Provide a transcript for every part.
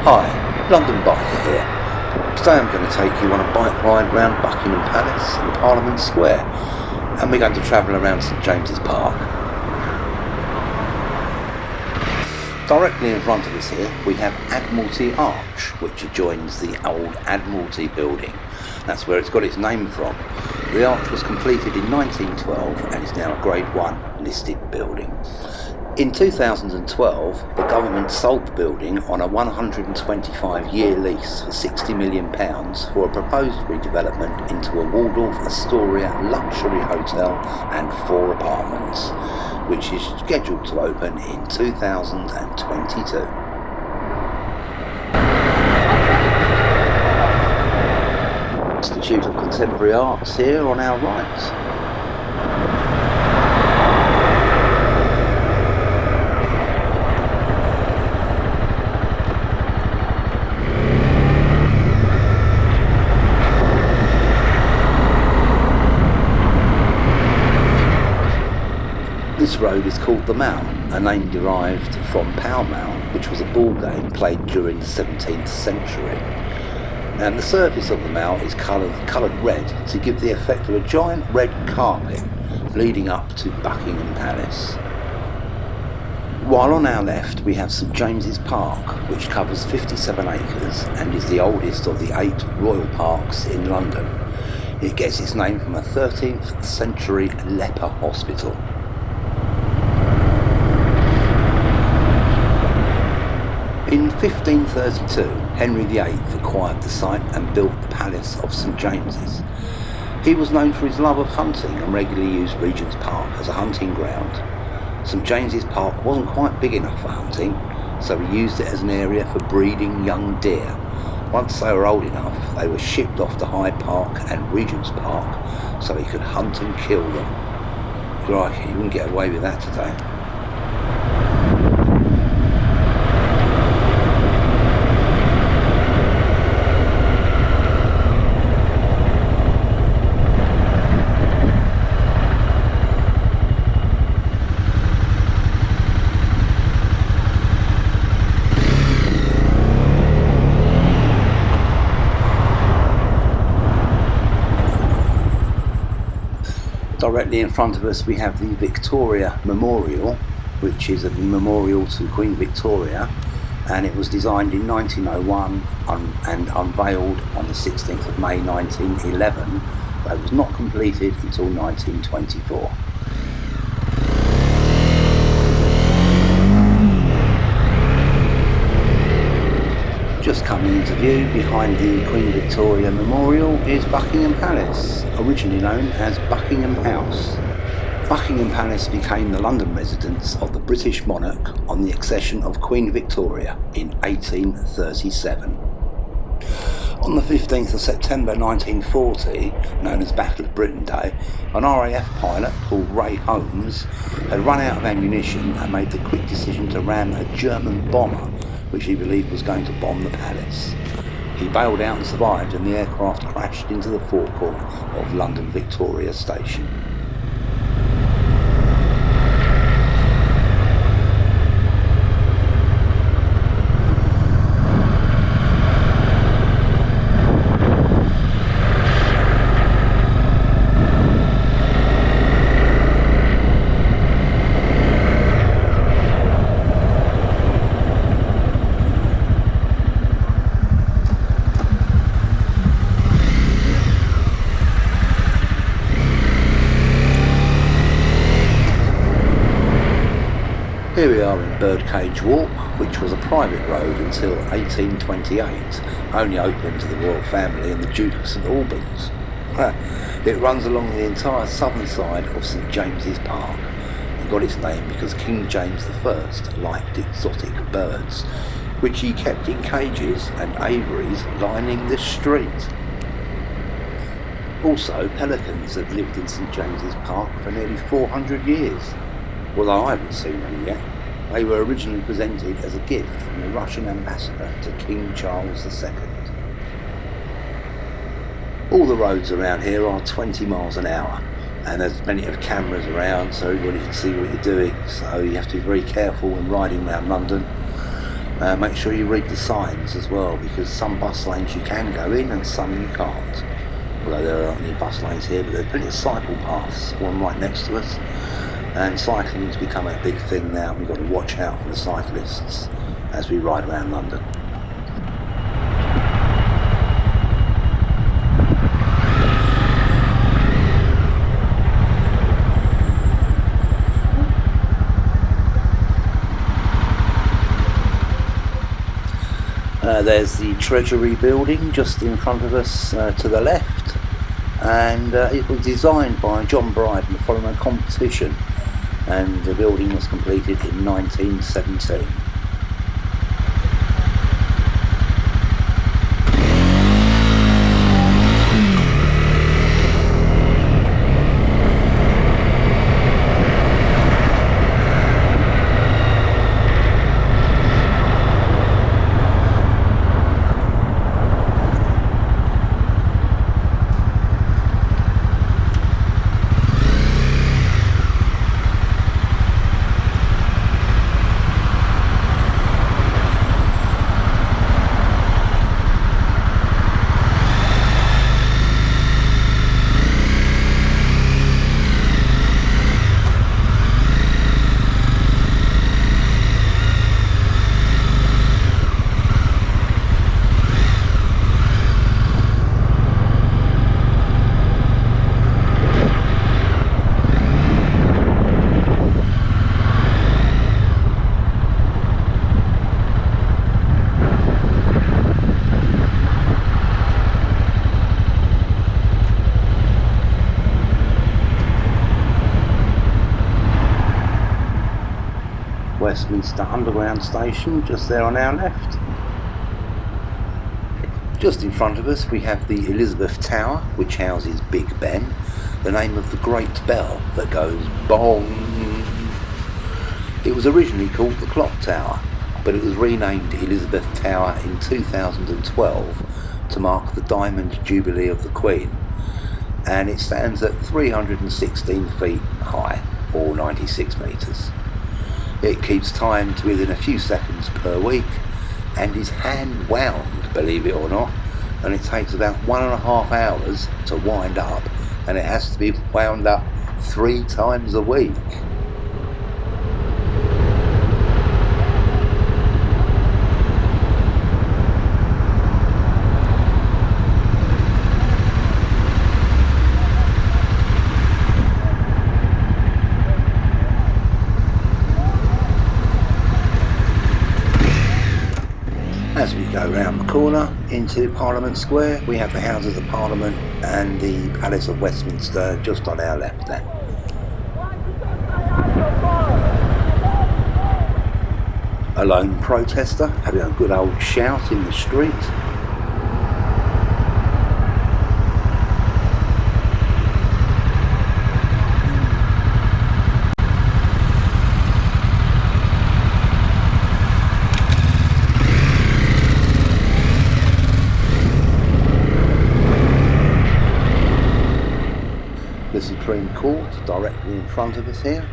Hi, London Biker here. Today I'm going to take you on a bike ride around Buckingham Palace and Parliament Square, and we're going to travel around St James's Park. Directly in front of us here we have Admiralty Arch, which adjoins the old Admiralty Building. That's where it's got its name from. The arch was completed in 1912 and is now a Grade 1 listed building. In 2012, the government sold the building on a 125-year lease for £60 million for a proposed redevelopment into a Waldorf Astoria luxury hotel and 4 apartments, which is scheduled to open in 2022. Institute of Contemporary Arts here on our right. This road is called the Mall, a name derived from Pall Mall, which was a ball game played during the 17th century. And the surface of the Mall is coloured red to give the effect of a giant red carpet leading up to Buckingham Palace. While on our left we have St James's Park, which covers 57 acres and is the oldest of the 8 royal parks in London. It gets its name from a 13th century leper hospital. In 1532, Henry VIII acquired the site and built the Palace of St James's. He was known for his love of hunting and regularly used Regent's Park as a hunting ground. St James's Park wasn't quite big enough for hunting, so he used it as an area for breeding young deer. Once they were old enough, they were shipped off to Hyde Park and Regent's Park so he could hunt and kill them. Crikey, you wouldn't get away with that today. Directly in front of us we have the Victoria Memorial, which is a memorial to Queen Victoria, and it was designed in 1901 and unveiled on the 16th of May 1911, but it was not completed until 1924. Just coming into view behind the Queen Victoria Memorial is Buckingham Palace, originally known as Buckingham House. Buckingham Palace became the London residence of the British monarch on the accession of Queen Victoria in 1837. On the 15th of September 1940, known as Battle of Britain Day, an RAF pilot called Ray Holmes had run out of ammunition and made the quick decision to ram a German bomber which he believed was going to bomb the palace. He bailed out and survived, and the aircraft crashed into the forecourt of London Victoria Station. Here we are in Birdcage Walk, which was a private road until 1828, only open to the royal family and the Duke of St Albans. It runs along the entire southern side of St James's Park and got its name because King James I liked exotic birds, which he kept in cages and aviaries lining the street. Also, pelicans have lived in St James's Park for nearly 400 years. Although I haven't seen any yet. They were originally presented as a gift from the Russian ambassador to King Charles II. All the roads around here are 20 miles an hour, and there's plenty of cameras around so everybody can see what you're doing, so you have to be very careful when riding around London. Make sure you read the signs as well, because some bus lanes you can go in and some you can't. Although there aren't any bus lanes here, but there's plenty of cycle paths, one right next to us. And cycling has become a big thing now. We've got to watch out for the cyclists as we ride around London. There's the Treasury Building just in front of us to the left, and it was designed by John Bryden following a competition, and the building was completed in 1917. Westminster Underground Station just there on our left. Just in front of us we have the Elizabeth Tower, which houses Big Ben, the name of the great bell that goes bong. It was originally called the Clock Tower, but it was renamed Elizabeth Tower in 2012 to mark the Diamond Jubilee of the Queen, and it stands at 316 feet high, or 96 metres. It keeps time to within a few seconds per week and is hand wound, believe it or not, and it takes about 1.5 hours to wind up, and it has to be wound up 3 times a week. As we go round the corner into Parliament Square, we have the Houses of Parliament and the Palace of Westminster just on our left there. A lone protester having a good old shout in the street. The Supreme Court directly in front of us here.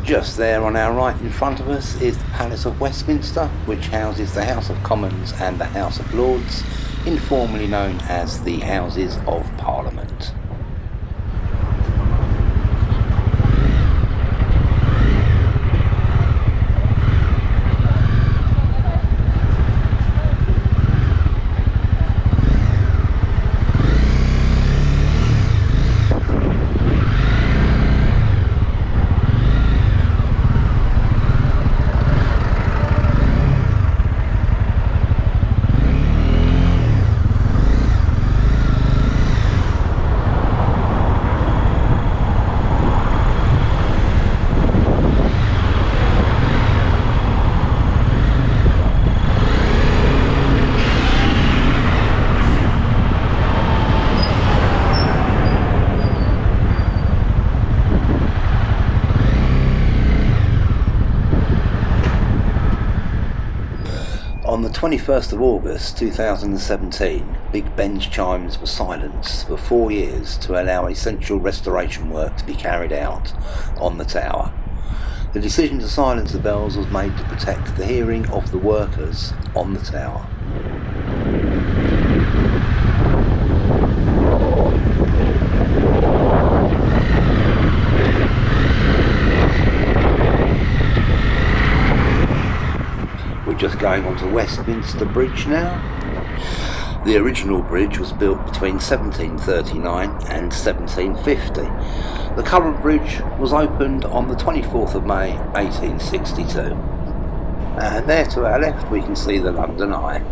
Just there on our right in front of us is the Palace of Westminster, which houses the House of Commons and the House of Lords, informally known as the Houses of Parliament. 21st of August 2017, Big Ben's chimes were silenced for 4 years to allow essential restoration work to be carried out on the tower. The decision to silence the bells was made to protect the hearing of the workers on the tower. We're just going on to Westminster Bridge now. The original bridge was built between 1739 and 1750. The current bridge was opened on the 24th of May 1862. And there to our left we can see the London Eye.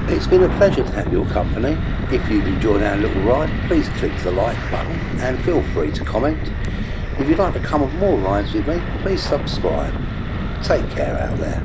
It's been a pleasure to have your company. If you've enjoyed our little ride, please click the like button and feel free to comment. If you'd like to come on more rides with me, please subscribe. Take care out there.